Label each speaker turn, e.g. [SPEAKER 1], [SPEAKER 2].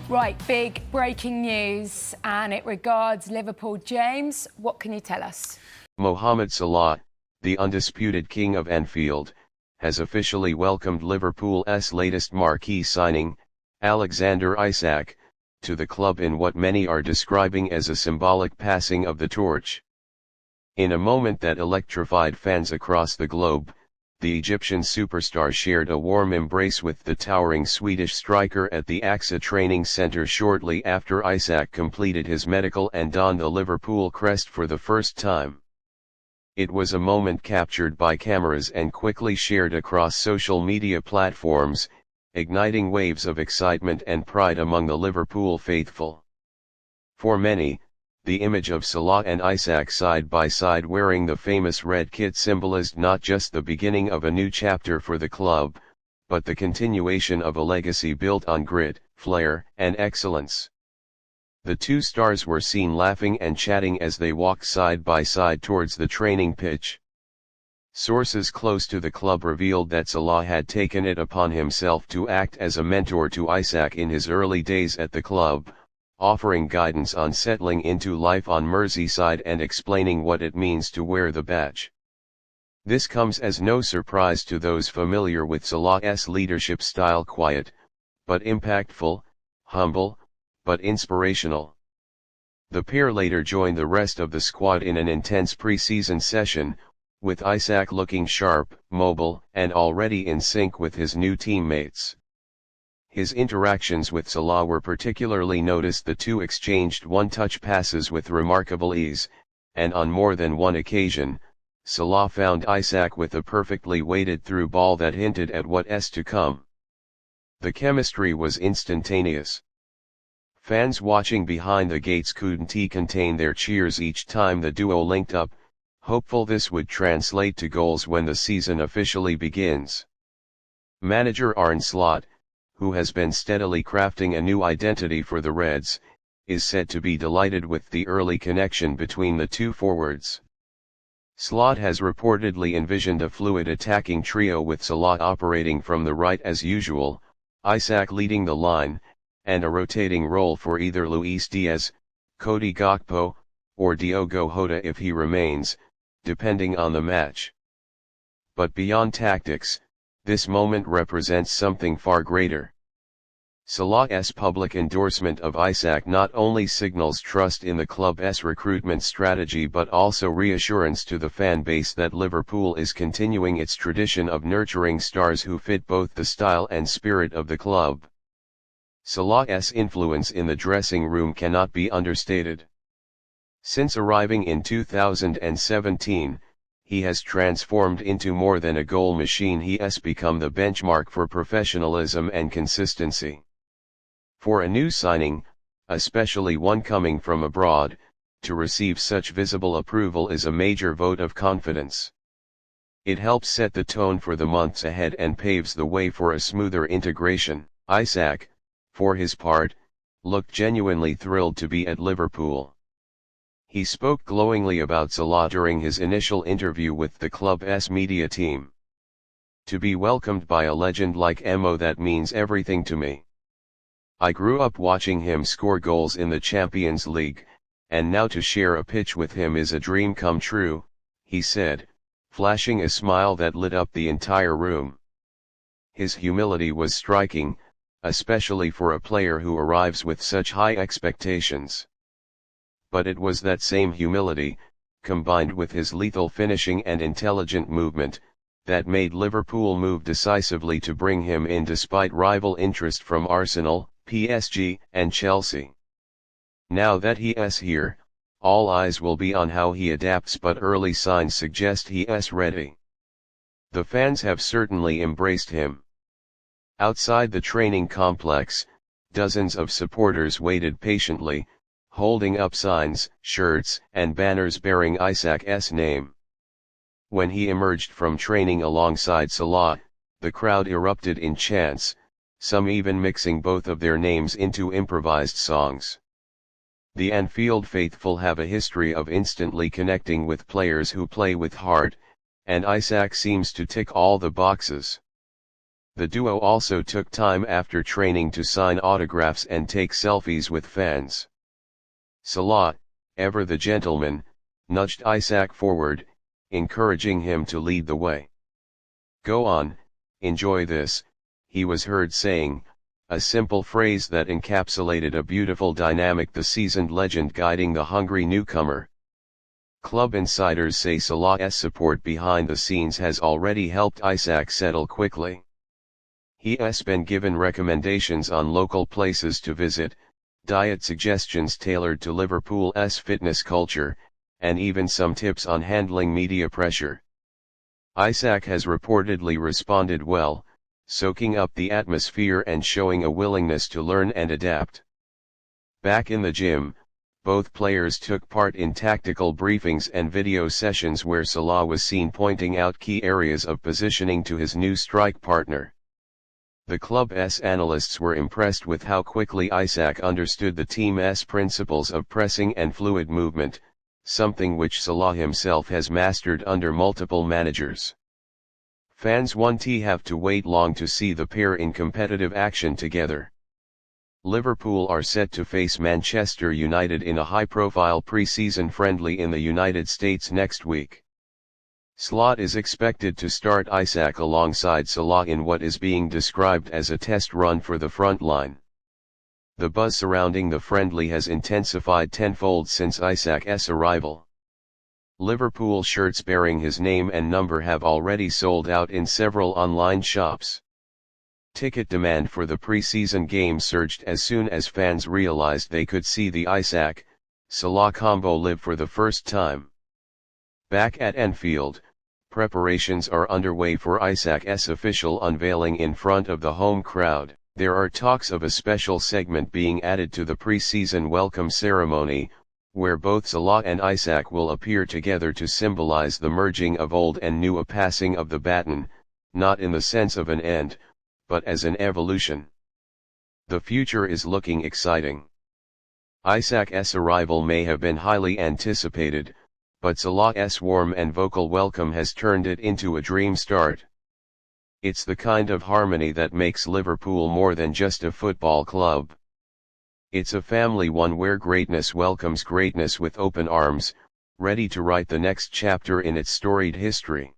[SPEAKER 1] Right, big breaking news, and it regards Liverpool. James, what can you tell us?
[SPEAKER 2] Mohamed Salah, the undisputed King of Anfield, has officially welcomed Liverpool's latest marquee signing, Alexander Isak, to the club in what many are describing as a symbolic passing of the torch. In a moment that electrified fans across the globe, the Egyptian superstar shared a warm embrace with the towering Swedish striker at the AXA training centre shortly after Isak completed his medical and donned the Liverpool crest for the first time. It was a moment captured by cameras and quickly shared across social media platforms, igniting waves of excitement and pride among the Liverpool faithful. For many, the image of Salah and Isak side by side wearing the famous red kit symbolized not just the beginning of a new chapter for the club, but the continuation of a legacy built on grit, flair, and excellence. The two stars were seen laughing and chatting as they walked side by side towards the training pitch. Sources close to the club revealed that Salah had taken it upon himself to act as a mentor to Isak in his early days at the club, offering guidance on settling into life on Merseyside and explaining what it means to wear the badge. This comes as no surprise to those familiar with Salah's leadership style: quiet, but impactful, humble, but inspirational. The pair later joined the rest of the squad in an intense pre-season session, with Isak looking sharp, mobile, and already in sync with his new teammates. His interactions with Salah were particularly noticed. The two exchanged one-touch passes with remarkable ease, and on more than one occasion, Salah found Isak with a perfectly weighted through ball that hinted at what's to come. The chemistry was instantaneous. Fans watching behind the gates couldn't contain their cheers each time the duo linked up, hopeful this would translate to goals when the season officially begins. Manager Arne Slot, who has been steadily crafting a new identity for the Reds, is said to be delighted with the early connection between the two forwards. Slot has reportedly envisioned a fluid attacking trio with Salah operating from the right as usual, Isak leading the line, and a rotating role for either Luis Diaz, Cody Gakpo, or Diogo Jota if he remains, depending on the match. But beyond tactics, this moment represents something far greater. Salah's public endorsement of Isak not only signals trust in the club's recruitment strategy but also reassurance to the fan base that Liverpool is continuing its tradition of nurturing stars who fit both the style and spirit of the club. Salah's influence in the dressing room cannot be understated. Since arriving in 2017, he has transformed into more than a goal machine. He has become the benchmark for professionalism and consistency. For a new signing, especially one coming from abroad, to receive such visible approval is a major vote of confidence. It helps set the tone for the months ahead and paves the way for a smoother integration. Isak, for his part, looked genuinely thrilled to be at Liverpool. He spoke glowingly about Salah during his initial interview with the club's media team. "To be welcomed by a legend like Mo, that means everything to me. I grew up watching him score goals in the Champions League, and now to share a pitch with him is a dream come true," he said, flashing a smile that lit up the entire room. His humility was striking, especially for a player who arrives with such high expectations. But it was that same humility, combined with his lethal finishing and intelligent movement, that made Liverpool move decisively to bring him in despite rival interest from Arsenal, PSG, and Chelsea. Now that he is here, all eyes will be on how he adapts, but early signs suggest he is ready. The fans have certainly embraced him. Outside the training complex, dozens of supporters waited patiently, holding up signs, shirts, and banners bearing Isak's name. When he emerged from training alongside Salah, the crowd erupted in chants, some even mixing both of their names into improvised songs. The Anfield faithful have a history of instantly connecting with players who play with heart, and Isak seems to tick all the boxes. The duo also took time after training to sign autographs and take selfies with fans. Salah, ever the gentleman, nudged Isak forward, encouraging him to lead the way. "Go on, enjoy this," he was heard saying, a simple phrase that encapsulated a beautiful dynamic, the seasoned legend guiding the hungry newcomer. Club insiders say Salah's support behind the scenes has already helped Isak settle quickly. He has been given recommendations on local places to visit, diet suggestions tailored to Liverpool's fitness culture, and even some tips on handling media pressure. Isak has reportedly responded well, soaking up the atmosphere and showing a willingness to learn and adapt. Back in the gym, both players took part in tactical briefings and video sessions where Salah was seen pointing out key areas of positioning to his new strike partner. The club's analysts were impressed with how quickly Isak understood the team's principles of pressing and fluid movement, something which Salah himself has mastered under multiple managers. Fans won't have to wait long to see the pair in competitive action together. Liverpool are set to face Manchester United in a high-profile pre-season friendly in the United States next week. Slot is expected to start Isak alongside Salah in what is being described as a test run for the front line. The buzz surrounding the friendly has intensified tenfold since Isak's arrival. Liverpool shirts bearing his name and number have already sold out in several online shops. Ticket demand for the pre-season game surged as soon as fans realized they could see the Isak-Salah combo live for the first time. Back at Anfield, preparations are underway for Isak's official unveiling in front of the home crowd. There are talks of a special segment being added to the pre-season welcome ceremony, where both Salah and Isak will appear together to symbolize the merging of old and new, a passing of the baton, not in the sense of an end, but as an evolution. The future is looking exciting. Isak's arrival may have been highly anticipated, but Salah's warm and vocal welcome has turned it into a dream start. It's the kind of harmony that makes Liverpool more than just a football club. It's a family, one where greatness welcomes greatness with open arms, ready to write the next chapter in its storied history.